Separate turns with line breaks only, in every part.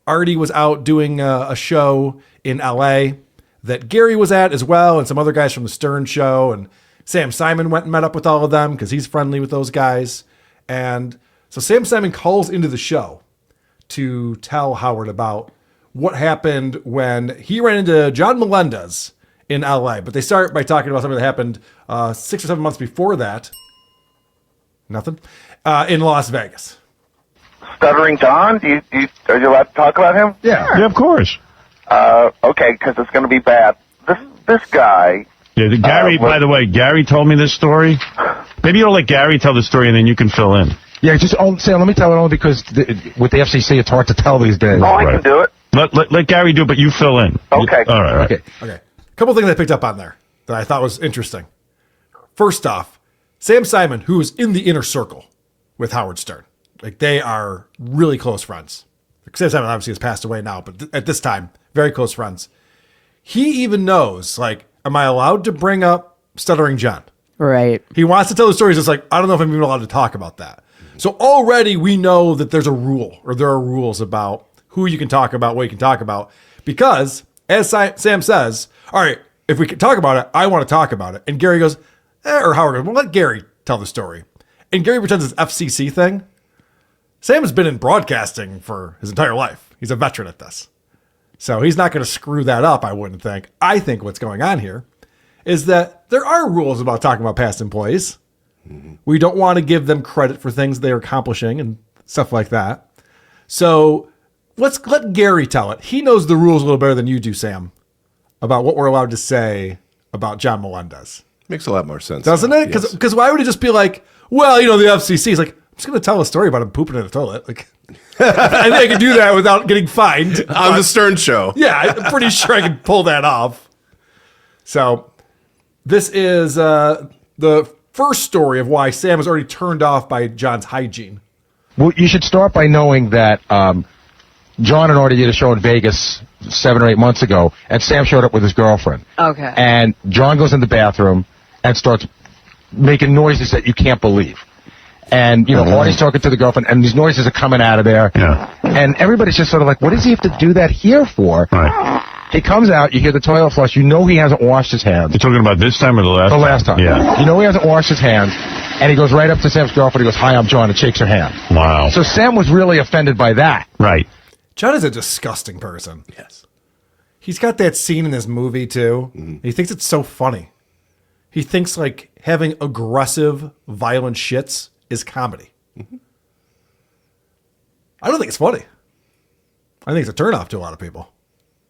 Artie was out doing a show in LA that Gary was at as well, and some other guys from the Stern show, and Sam Simon went and met up with all of them because he's friendly with those guys. And so Sam Simon calls into the show to tell Howard about what happened when he ran into John Melendez in LA. But they start by talking about something that happened 6 or 7 months before that. Nothing. In Las Vegas.
Stuttering John? Are you allowed to talk about him?
Yeah, of course.
Okay, because it's going to be bad. This guy...
Yeah, Gary, by the way, Gary told me this story. Maybe you'll let Gary tell the story and then you can fill in.
Yeah, Sam, let me tell it only because with the FCC, it's hard to tell these days.
Oh, I can do it.
Let Gary do it, but you fill in.
Okay.
All right.
Okay. A couple things I picked up on there that I thought was interesting. First off, Sam Simon, who is in the inner circle with Howard Stern. Like, they are really close friends. Sam Simon obviously has passed away now, but at this time, very close friends. He even knows, like, am I allowed to bring up Stuttering John?
Right.
He wants to tell the stories. It's like, I don't know if I'm even allowed to talk about that. So already we know that there's a rule, or there are rules about who you can talk about, what you can talk about. Because, as Sam says, all right, if we can talk about it, I want to talk about it. And Gary goes, or Howard goes, well, let Gary tell the story. And Gary pretends it's FCC thing. Sam has been in broadcasting for his entire life. He's a veteran at this. So he's not going to screw that up, I wouldn't think. I think what's going on here is that there are rules about talking about past employees. Mm-hmm. We don't want to give them credit for things they're accomplishing and stuff like that. So let's let Gary tell it. He knows the rules a little better than you do, Sam, about what we're allowed to say about John Melendez.
Makes a lot more sense.
Doesn't it? Because why would he just be like, well, the FCC is like, I'm just going to tell a story about him pooping in a toilet. Like, I think I can do that without getting fined.
On the Stern show.
Yeah, I'm pretty sure I can pull that off. So this is the first story of why Sam is already turned off by John's hygiene.
Well, you should start by knowing that John and Artie did a show in Vegas 7 or 8 months ago, and Sam showed up with his girlfriend.
Okay.
And John goes in the bathroom and starts making noises that you can't believe. And, Artie's talking to the girlfriend, and these noises are coming out of there.
Yeah.
And everybody's just sort of like, what does he have to do that here for?
Right.
He comes out, you hear the toilet flush, he hasn't washed his hands.
You're talking about this time or the last time?
The last time.
Yeah.
He hasn't washed his hands, and he goes right up to Sam's girlfriend, he goes, hi, I'm John, and shakes her hand.
Wow.
So Sam was really offended by that.
Right.
John is a disgusting person.
Yes.
He's got that scene in this movie, too. Mm-hmm. He thinks it's so funny. He thinks, like, having aggressive, violent shits is comedy. Mm-hmm. I don't think it's funny. I think it's a turnoff to a lot of people.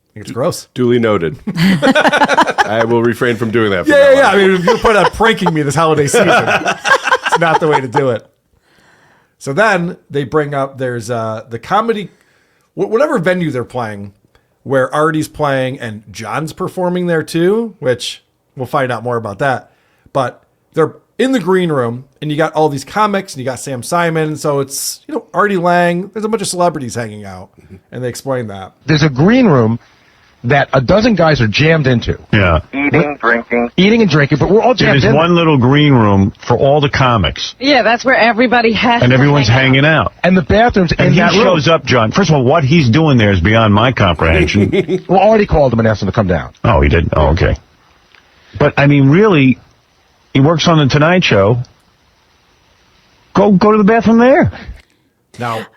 I think it's gross.
Duly noted. I will refrain from doing that.
Yeah. I mean, if you're putting on pranking me this holiday season, it's not the way to do it. So then they bring up, there's the comedy, whatever venue they're playing, where Artie's playing and John's performing there too, which we'll find out more about that. But they're in the green room, and you got all these comics, and you got Sam Simon. So it's, Artie Lang. There's a bunch of celebrities hanging out, and they explain that.
There's a green room that a dozen guys are jammed into.
Yeah.
Eating and drinking,
but we're all jammed in.
There's one little green room for all the comics.
Yeah, that's where everybody has
and everyone's hanging out.
And the bathrooms
and
in
he
that room.
shows up, John. First of all, what he's doing there is beyond my comprehension.
Well, Artie called him and asked him to come down.
Oh, he did? Oh, okay. But, I mean, really, he works on the Tonight Show. Go to the bathroom there.
Now,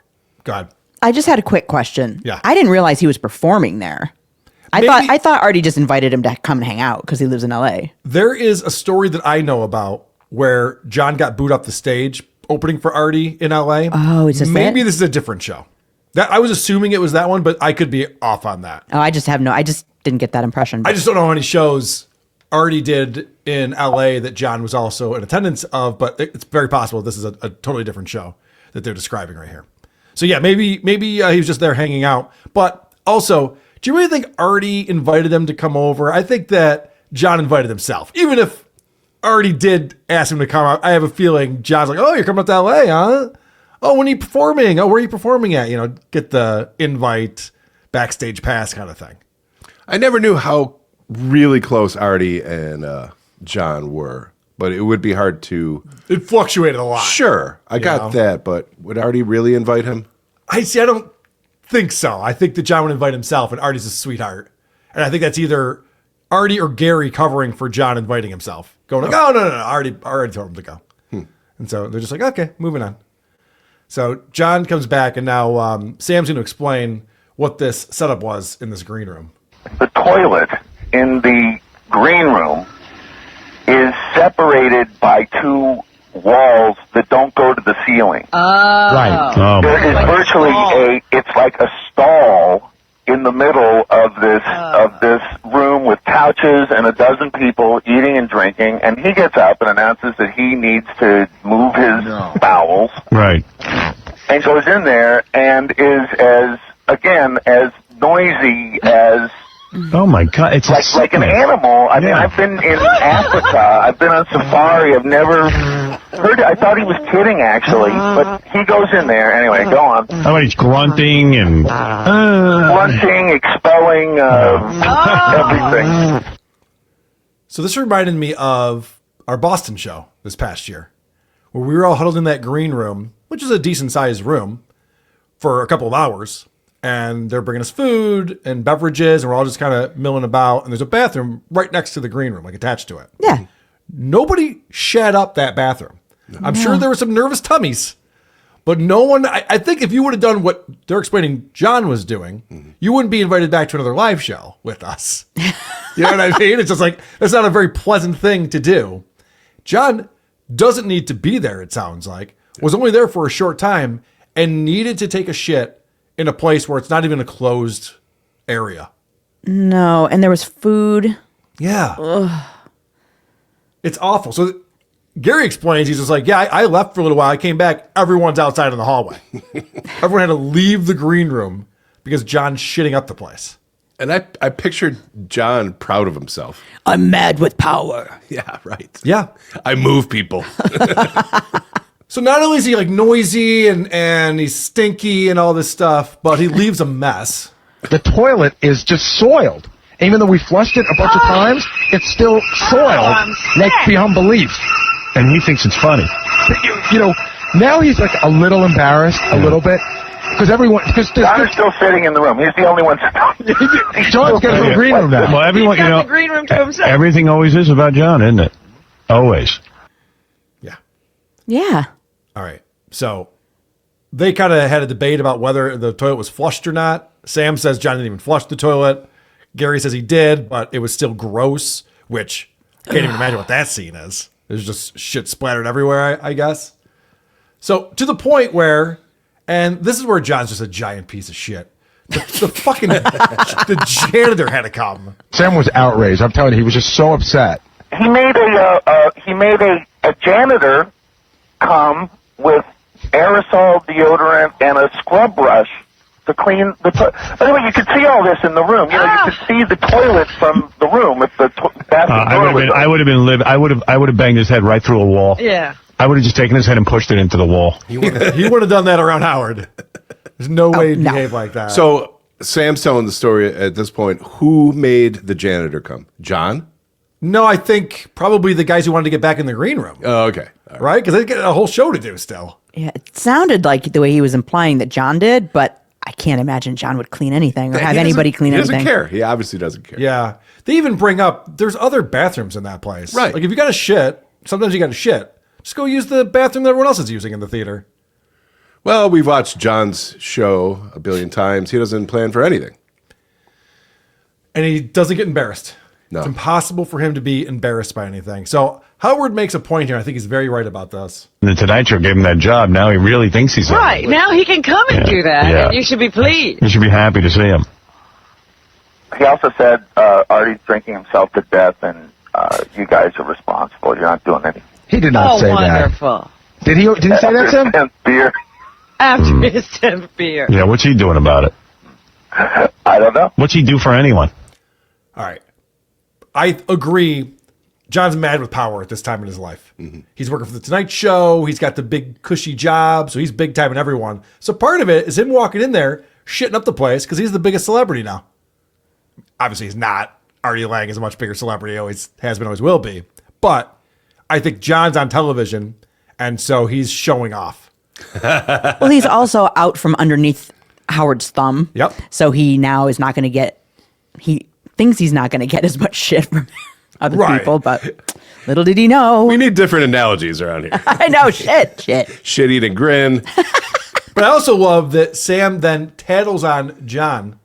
God.
I just had a quick question.
Yeah.
I didn't realize he was performing there. I thought Artie just invited him to come and hang out because he lives in L.A.
There is a story that I know about where John got booed up the stage opening for Artie in L.A.
Oh, is this
Maybe
it?
This is a different show. That I was assuming it was that one, but I could be off on that.
Oh, I just didn't get that impression.
I just don't know how many shows Artie did in L.A. that John was also in attendance of, but it's very possible this is a totally different show that they're describing right here. So yeah, maybe he was just there hanging out. But also, do you really think Artie invited them to come over? I think that John invited himself. Even if Artie did ask him to come out, I have a feeling John's like, oh, you're coming up to L.A., huh? Oh, when are you performing? Oh, where are you performing at? Get the invite, backstage pass kind of thing.
I never knew how really close Artie and John were, but it would be hard to...
It fluctuated a lot.
Sure, I got that, but would Artie really invite him?
I don't think so. I think that John would invite himself, and Artie's a sweetheart. And I think that's either Artie or Gary covering for John inviting himself. Going like, oh, no. Artie told him to go. And so they're just like, okay, moving on. So John comes back, and now Sam's going to explain what this setup was in this green room.
The toilet in the green room is separated by two walls that don't go to the ceiling.
Right.
Oh,
There is virtually it's like a stall in the middle of this room with couches and a dozen people eating and drinking, and he gets up and announces that he needs to move his bowels,
right.
and goes in there and is as noisy as
Oh my God! It's
like an animal. I mean, I've been in Africa. I've been on safari. I've never heard it. I thought he was kidding, actually, but he goes in there. Anyway, go on.
How about he's grunting and
Grunting, expelling, everything.
So this reminded me of our Boston show this past year, where we were all huddled in that green room, which is a decent sized room, for a couple of hours. And they're bringing us food and beverages, and we're all just kind of milling about. And there's a bathroom right next to the green room, like attached to it.
Yeah.
Nobody shat up that bathroom. I'm sure there were some nervous tummies, but no one. I think if you would have done what they're explaining John was doing, you wouldn't be invited back to another live show with us. You know what I mean? It's just like, that's not a very pleasant thing to do. John doesn't need to be there, it sounds like, was only there for a short time and needed to take a shit in a place where it's not even a closed area.
No, and there was food.
Yeah. Ugh. It's awful. So Gary explains, he's just like, yeah, I left for a little while. I came back. Everyone's outside in the hallway. Everyone had to leave the green room because John's shitting up the place.
And I pictured John proud of himself.
I'm mad with power.
Yeah, right.
Yeah.
I move people.
So not only is he like noisy and he's stinky and all this stuff, but he leaves a mess.
The toilet is just soiled. Even though we flushed it a bunch of times, it's still soiled, like beyond belief.
and he thinks it's funny.
You know, now he's like a little embarrassed, a little bit, because
John is still sitting in the room. He's the only one.
John's got a green room now.
Well, everyone,
He's got the green room to himself.
everything always is about John, isn't it? Always.
Yeah.
Yeah.
All right. So they kind of had a debate about whether the toilet was flushed or not. Sam says John didn't even flush the toilet. Gary says he did, but it was still gross, which I can't even imagine what that scene is. There's just shit splattered everywhere, I guess. So to the point where, and this is where John's just a giant piece of shit. The fucking the janitor had to come.
Sam was outraged. I'm telling you, he was just so upset.
He made a janitor come with aerosol deodorant and a scrub brush to clean the toilet. By the way, you could see all this in the room. You know, you could see the toilet from the room if the bathroom door was open.
I would have banged his head right through a wall.
Yeah.
I would have just taken his head and pushed it into the wall.
He would have done that around Howard. There's no way he'd behave like that.
So Sam's telling the story at this point. Who made the janitor come? John?
No, I think probably the guys who wanted to get back in the green room.
Oh, okay. All
Right? Because they get a whole show to do still.
Yeah. It sounded like the way he was implying that John did, but I can't imagine John would clean anything or have
He
anybody
doesn't-
clean
he
anything.
doesn't care. He obviously doesn't care.
Yeah. They even bring up there's other bathrooms in that place.
Right.
Like if you got to shit, sometimes you got to shit. Just go use the bathroom that everyone else is using in the theater.
Well, we've watched John's show a billion times. He doesn't plan for anything.
And he doesn't get embarrassed.
No.
It's impossible for him to be embarrassed by anything. So Howard makes a point here. I think he's very right about this.
The Tonight Show gave him that job. Now he really thinks he's
Right. Now he can come and do that,
Yeah.
and you should be pleased.
You should be happy to see him.
He also said Artie's drinking himself to death, and you guys are responsible. You're not doing anything.
He did not
Oh,
say
wonderful.
that. Did he say that, Sam?
And beer.
After his 10th beer.
Yeah, what's he doing about it?
I don't know.
What's he do for anyone?
All right. I agree. John's mad with power at this time in his life. He's working for the Tonight Show. He's got the big cushy job. So he's big time in everyone. So part of it is him walking in there, shitting up the place because he's the biggest celebrity now. Obviously, he's not. Artie Lang is a much bigger celebrity. Always has been, always will be. But I think John's on television. And so he's showing off.
Well, he's also out from underneath Howard's thumb.
Yep.
So he now is not going to get. He thinks he's not going to get as much shit from other
Right.
people, but little did he know.
We need different analogies around here.
I know shit.
Shit, eat, and grin.
But I also love that Sam then tattles on John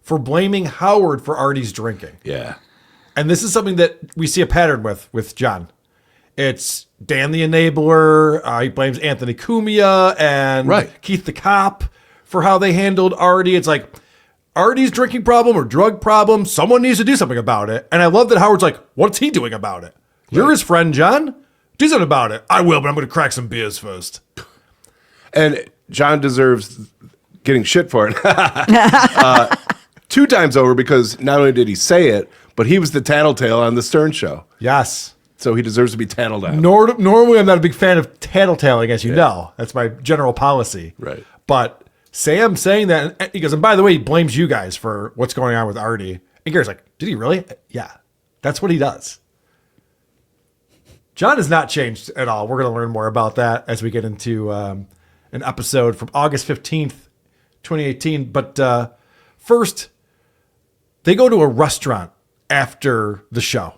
for blaming Howard for Artie's drinking.
Yeah.
And this is something that we see a pattern with John. It's Dan the enabler. He blames Anthony Cumia and
Right.
Keith the cop for how they handled Artie. It's like Artie's drinking problem or drug problem. Someone needs to do something about it. And I love that Howard's like, what's he doing about it? You're his friend, John. Do something about it. I will, but I'm going to crack some beers first.
And John deserves getting shit for it. 2 times over, because not only did he say it, but he was the tattletale on the Stern show.
Yes.
So he deserves to be tattled on.
Normally, I'm not a big fan of tattletaling, as you know. That's my general policy.
Right.
But Sam saying that, and he goes, and by the way, he blames you guys for what's going on with Artie. And Gary's like, did he really? Yeah. That's what he does. John has not changed at all. We're going to learn more about that as we get into an episode from August 15th, 2018. But first, they go to a restaurant after the show.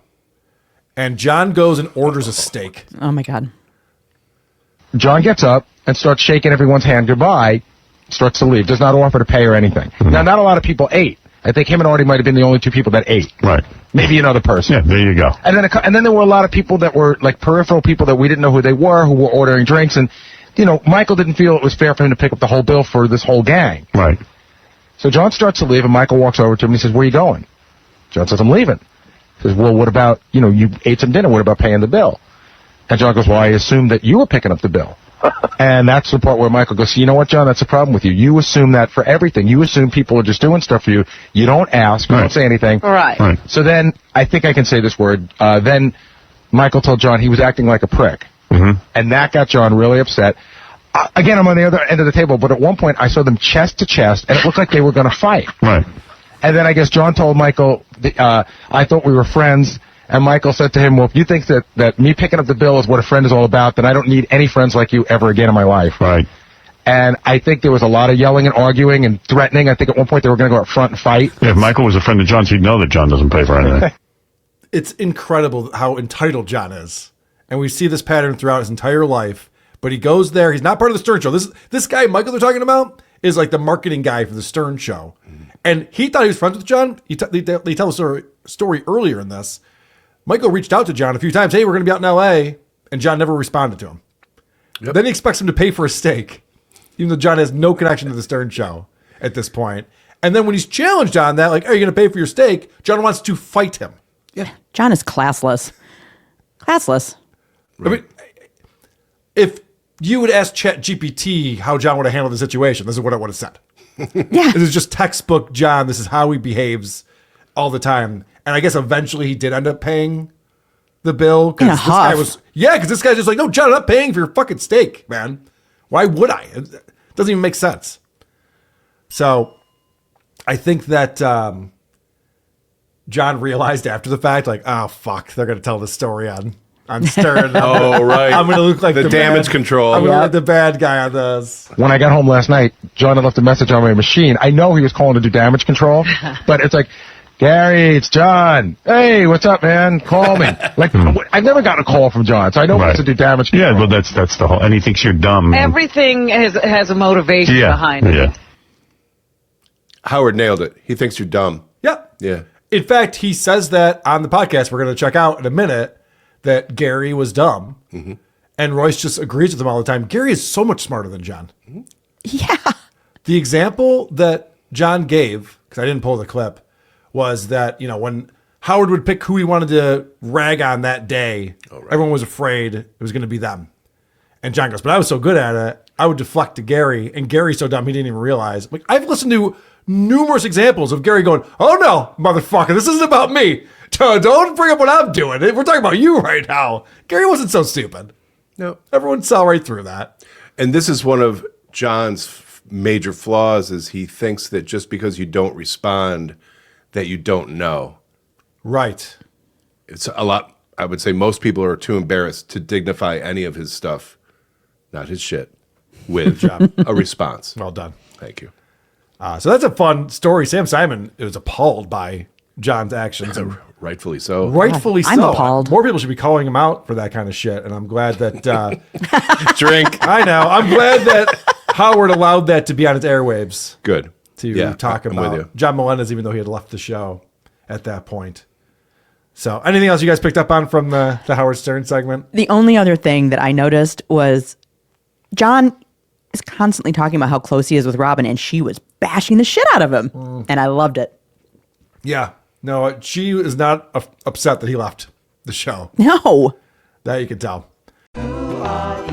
And John goes and orders a steak.
Oh my God.
John gets up and starts shaking everyone's hand goodbye, starts to leave, does not offer to pay or anything. Now, not a lot of people ate. I think him and Artie might have been the only 2 people that ate.
Right.
Maybe another person.
Yeah, there you go.
And then there were a lot of people that were like peripheral people that we didn't know who they were, who were ordering drinks. And, you know, Michael didn't feel it was fair for him to pick up the whole bill for this whole gang.
Right.
So John starts to leave, and Michael walks over to him and he says, "Where are you going?" John says, "I'm leaving." He says, "Well, what about, you ate some dinner. What about paying the bill?" And John goes, "Well, I assumed that you were picking up the bill." And that's the part where Michael goes, "You know what, John? That's the problem with you. You assume that for everything. You assume people are just doing stuff for you. You don't ask. You
Right.
don't say anything."
Right.
Right.
So then, I think I can say this word, then Michael told John he was acting like a prick. And that got John really upset. Again, I'm on the other end of the table, but at one point I saw them chest to chest, and it looked like they were going to fight.
Right.
And then I guess John told Michael, I thought we were friends. And Michael said to him, "Well, if you think that me picking up the bill is what a friend is all about, then I don't need any friends like you ever again in my life."
Right.
And I think there was a lot of yelling and arguing and threatening. I think at one point they were going to go up front and fight.
Yeah, if Michael was a friend of John's, he'd know that John doesn't pay for anything.
It's incredible how entitled John is. And we see this pattern throughout his entire life. But he goes there. He's not part of the Stern show. This guy, Michael, they're talking about, is like the marketing guy for the Stern show. And he thought he was friends with John. They tell the story earlier in this. Michael reached out to John a few times. "Hey, we're going to be out in L.A." And John never responded to him. Yep. Then he expects him to pay for a steak, even though John has no connection to the Stern show at this point. And then when he's challenged on that, like, "Are you going to pay for your steak?" John wants to fight him.
Yeah. John is classless. Classless.
Right. I mean, if you would ask ChatGPT how John would have handled the situation, this is what it would have said.
Yeah.
This is just textbook John. This is how he behaves all the time. And I guess eventually he did end up paying the bill.
In a
This guy
huff.
because this guy's just like, "No, John, I'm not paying for your fucking steak, man. Why would I?" It doesn't even make sense. So I think that John realized after the fact, like, "Oh, fuck, they're going to tell the story on Stern."
Oh, right.
I'm going to look like
the damage control.
I'm going to look like the bad guy on this.
When I got home last night, John had left a message on my machine. I know he was calling to do damage control, but it's like, "Gary, it's John. Hey, what's up, man? Call me." Like, I've never gotten a call from John, so I know he
Right.
wants to do damage control.
Yeah, well, that's the whole. And he thinks you're dumb.
Everything has a motivation behind it.
Yeah.
Howard nailed it. He thinks you're dumb.
Yeah.
Yeah.
In fact, he says that on the podcast we're going to check out in a minute that Gary was dumb. And Royce just agrees with him all the time. Gary is so much smarter than John.
Yeah.
The example that John gave, because I didn't pull the clip, was that, when Howard would pick who he wanted to rag on that day, everyone was afraid it was going to be them. And John goes, "But I was so good at it, I would deflect to Gary. And Gary's so dumb, he didn't even realize." Like, I've listened to numerous examples of Gary going, "Oh no, motherfucker, this isn't about me. Don't bring up what I'm doing. We're talking about you right now." Gary wasn't so stupid.
No.
Everyone saw right through that.
And this is one of John's major flaws, is he thinks that just because you don't respond, that you don't know.
Right.
It's a lot. I would say most people are too embarrassed to dignify any of his stuff, not his shit, with a response.
Well done.
Thank you.
So that's a fun story. Sam Simon was appalled by John's actions. And
Rightfully so.
rightfully
I'm
so.
appalled.
More people should be calling him out for that kind of shit. And I'm glad that
Drink.
I know. I'm glad that Howard allowed that to be on its airwaves
Good.
to talk
I'm with
about
you.
John Melendez, even though he had left the show at that point. So anything else you guys picked up on from the Howard Stern segment?
The only other thing that I noticed was John is constantly talking about how close he is with Robin, and she was bashing the shit out of him. And I loved it.
Yeah. No, she is not upset that he left the show.
No.
That you can tell.
Who are